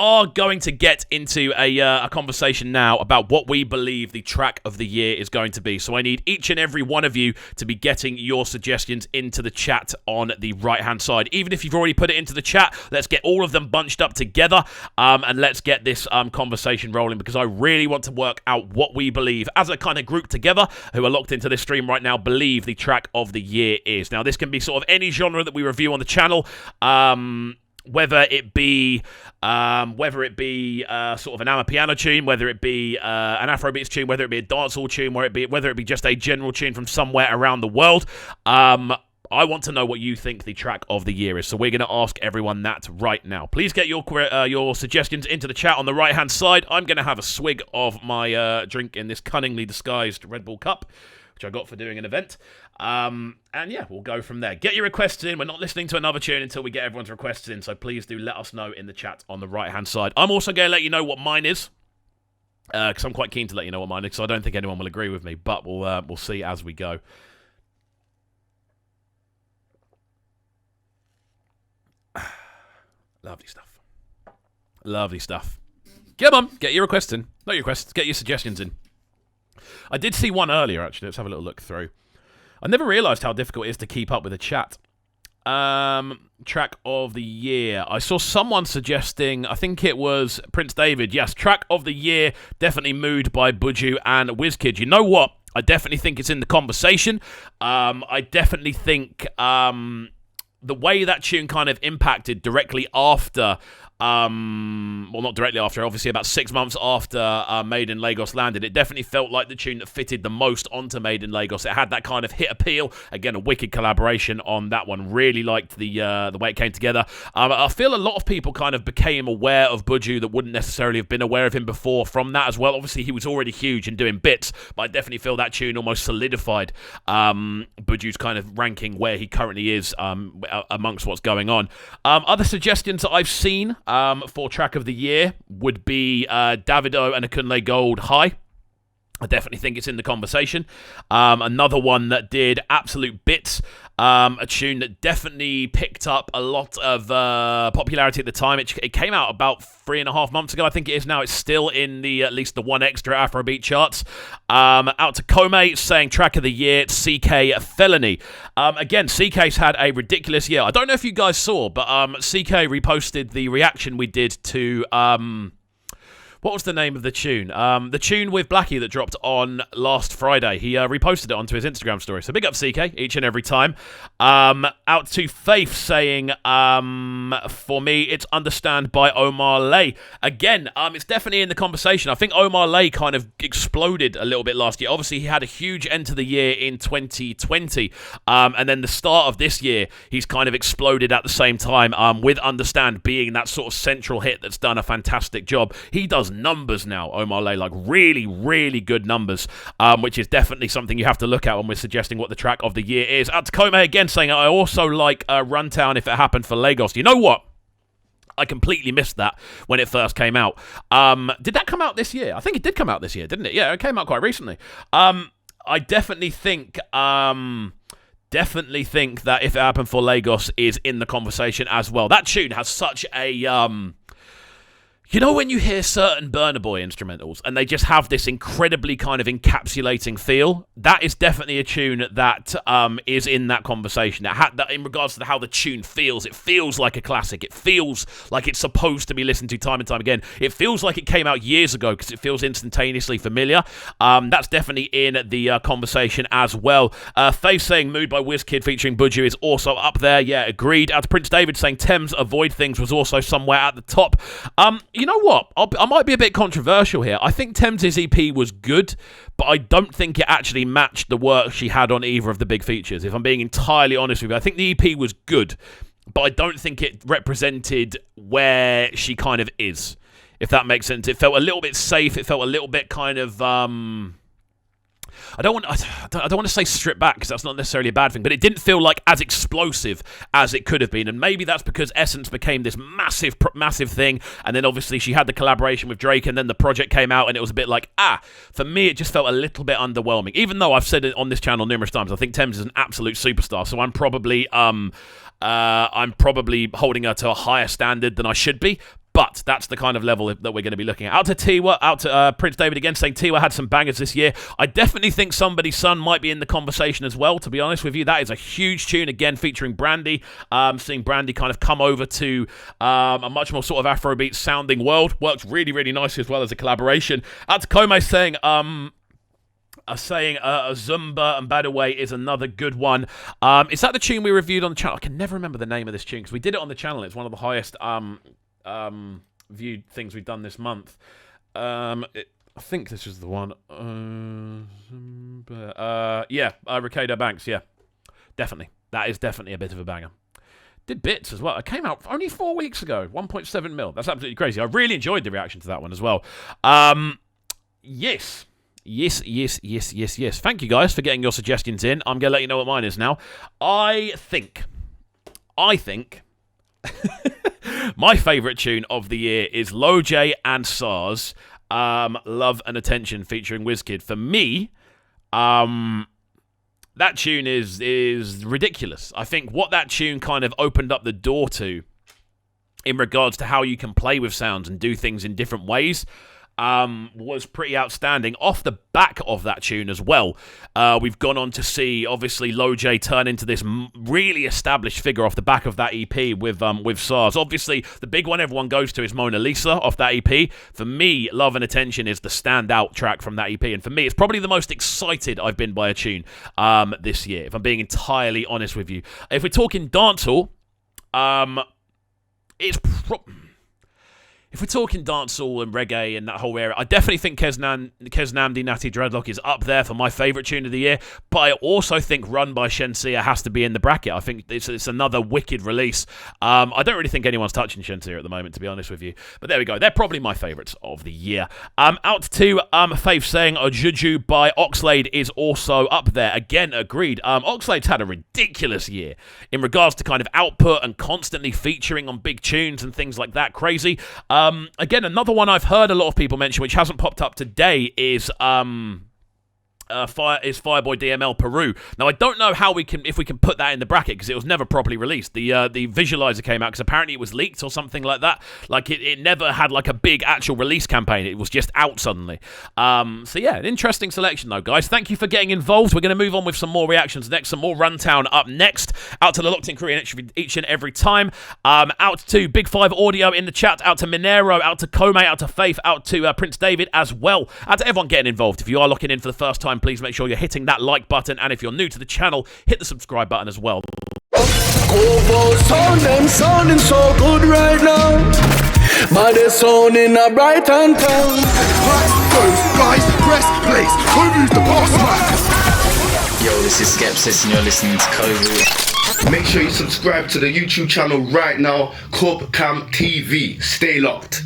are going to get into a conversation now about what we believe the track of the year is going to be. So I need each and every one of you to be getting your suggestions into the chat on the right-hand side. Even if you've already put it into the chat, let's get all of them bunched up together and let's get this conversation rolling, because I really want to work out what we believe as a kind of group together who are locked into this stream right now believe the track of the year is. Now, this can be sort of any genre that we review on the channel. Whether it be sort of an Amapiano tune, whether it be an Afrobeats tune, whether it be a dancehall tune, whether it be just a general tune from somewhere around the world. I want to know what you think the track of the year is, so we're going to ask everyone that right now. Please get your suggestions into the chat on the right-hand side. I'm going to have a swig of my drink in this cunningly disguised Red Bull cup, which I got for doing an event. And yeah, we'll go from there. Get your requests in. We're not listening to another tune until we get everyone's requests in, so please do let us know in the chat on the right-hand side. I'm also going to let you know what mine is, because I'm quite keen to let you know what mine is, because I don't think anyone will agree with me, but we'll see as we go. Lovely stuff. Lovely stuff. Come on, get your requests in. Not your requests, get your suggestions in. I did see one earlier, actually. Let's have a little look through. I never realised how difficult it is to keep up with the chat. Track of the year. I saw someone suggesting, I think it was Prince David. Yes, track of the year, definitely Mood by Buju and WizKid. You know what? I definitely think it's in the conversation. I definitely think the way that tune kind of impacted directly after... well, not directly after, obviously about 6 months after Made in Lagos landed. It definitely felt like the tune that fitted the most onto Made in Lagos. It had that kind of hit appeal. Again, a wicked collaboration on that one. Really liked the way it came together. I feel a lot of people kind of became aware of Buju that wouldn't necessarily have been aware of him before from that as well. Obviously, he was already huge and doing bits, but I definitely feel that tune almost solidified Buju's kind of ranking where he currently is amongst what's going on. Other suggestions that I've seen for track of the year would be Davido and Akunle Gold High. I definitely think it's in the conversation. Another one that did absolute bits. A tune that definitely picked up a lot of popularity at the time. It came out about 3.5 months ago, I think it is now. It's still in the at least the one extra Afrobeat charts. Out to Kome, saying track of the year, CK Felony. Again, CK's had a ridiculous year. I don't know if you guys saw, but CK reposted the reaction we did to... what was the name of the tune? The tune with Blackie that dropped on last Friday. He reposted it onto his Instagram story. So big up CK each and every time. Out to Faith saying, for me, it's Understand by Omar Lay. Again, it's definitely in the conversation. I think Omar Lay kind of exploded a little bit last year. Obviously, he had a huge end to the year in 2020. And then the start of this year, he's kind of exploded at the same time, with Understand being that sort of central hit that's done a fantastic job. He does numbers now, Omar Lay, like really, really good numbers, which is definitely something you have to look at when we're suggesting what the track of the year is. Out to Kome again saying, I also like Runtown If It Happened for Lagos. You know what? I completely missed that when it first came out. Did that come out this year? I think it did come out this year, didn't it? Yeah, it came out quite recently. I definitely think that If It Happened for Lagos is in the conversation as well. That tune has such a... You know when you hear certain Burna Boy instrumentals and they just have this incredibly kind of encapsulating feel? That is definitely a tune that is in that conversation. That in regards to how the tune feels, it feels like a classic. It feels like it's supposed to be listened to time and time again. It feels like it came out years ago because it feels instantaneously familiar. That's definitely in the conversation as well. Faith saying Mood by WizKid featuring Buju is also up there. Yeah, agreed. Out to Prince David saying Thames Avoid Things was also somewhere at the top. You know what? I might be a bit controversial here. I think Thames' EP was good, but I don't think it actually matched the work she had on either of the big features. If I'm being entirely honest with you, I think the EP was good, but I don't think it represented where she kind of is, if that makes sense. It felt a little bit safe. It felt a little bit kind of... I don't want to say strip back because that's not necessarily a bad thing, but it didn't feel like as explosive as it could have been, and maybe that's because Essence became this massive thing, and then obviously she had the collaboration with Drake, and then the project came out, and it was a bit like, for me it just felt a little bit underwhelming, even though I've said it on this channel numerous times. I think Thames is an absolute superstar, so I'm probably holding her to a higher standard than I should be. But that's the kind of level that we're going to be looking at. Out to Tiwa, out to Prince David again, saying Tiwa had some bangers this year. I definitely think Somebody's Son might be in the conversation as well, to be honest with you. That is a huge tune, again, featuring Brandy. Seeing Brandy kind of come over to a much more sort of Afrobeat sounding world. Works really, really nicely as well as a collaboration. Out to Kome saying Zumba and By the Way is another good one. Is that the tune we reviewed on the channel? I can never remember the name of this tune because we did it on the channel. It's one of the highest viewed things we've done this month. I think this is the one. Ricardo Banks. Yeah, definitely. That is definitely a bit of a banger. Did bits as well. It came out only 4 weeks ago. 1.7 mil. That's absolutely crazy. I really enjoyed the reaction to that one as well. Yes. Thank you guys for getting your suggestions in. I'm going to let you know what mine is now. I think my favourite tune of the year is Loj and SARS, Love and Attention featuring WizKid. For me, that tune is ridiculous. I think what that tune kind of opened up the door to in regards to how you can play with sounds and do things in different ways was pretty outstanding. Off the back of that tune as well, we've gone on to see, obviously, Loj turn into this really established figure off the back of that EP with SARS. Obviously, the big one everyone goes to is Mona Lisa off that EP. For me, Love and Attention is the standout track from that EP, and for me, it's probably the most excited I've been by a tune this year, if I'm being entirely honest with you. If we're talking dancehall, if we're talking dancehall and reggae and that whole area, I definitely think Kesnamdi Natty Dreadlock is up there for my favourite tune of the year. But I also think Run by Shenseea has to be in the bracket. I think it's another wicked release. I don't really think anyone's touching Shenseea at the moment, to be honest with you. But there we go. They're probably my favourites of the year. Out to Faith saying Juju by Oxlade is also up there. Again, agreed. Oxlade's had a ridiculous year in regards to kind of output and constantly featuring on big tunes and things like that. Crazy. Again, another one I've heard a lot of people mention, which hasn't popped up today, is Fireboy DML Peru. Now, I don't know if we can put that in the bracket because it was never properly released. The visualizer came out because apparently it was leaked or something like that. Like it never had like a big actual release campaign. It was just out suddenly. So yeah, an interesting selection though, guys. Thank you for getting involved. We're going to move on with some more reactions next, some more Runtown up next. Out to the Locked In crew each and every time. Out to Big Five Audio in the chat. Out to Minero. Out to Kome. Out to Faith. Out to Prince David as well. Out to everyone getting involved. If you are locking in for the first time, please make sure you're hitting that like button, and if you're new to the channel, hit the subscribe button as well. Sounding so good right now. But they're sounding a Brighton town. Guys, press, place. Who's the boss man? Yo, this is Skepsis and you're listening to CubReacts. Make sure you subscribe to the YouTube channel right now, CubCamTV. Stay locked.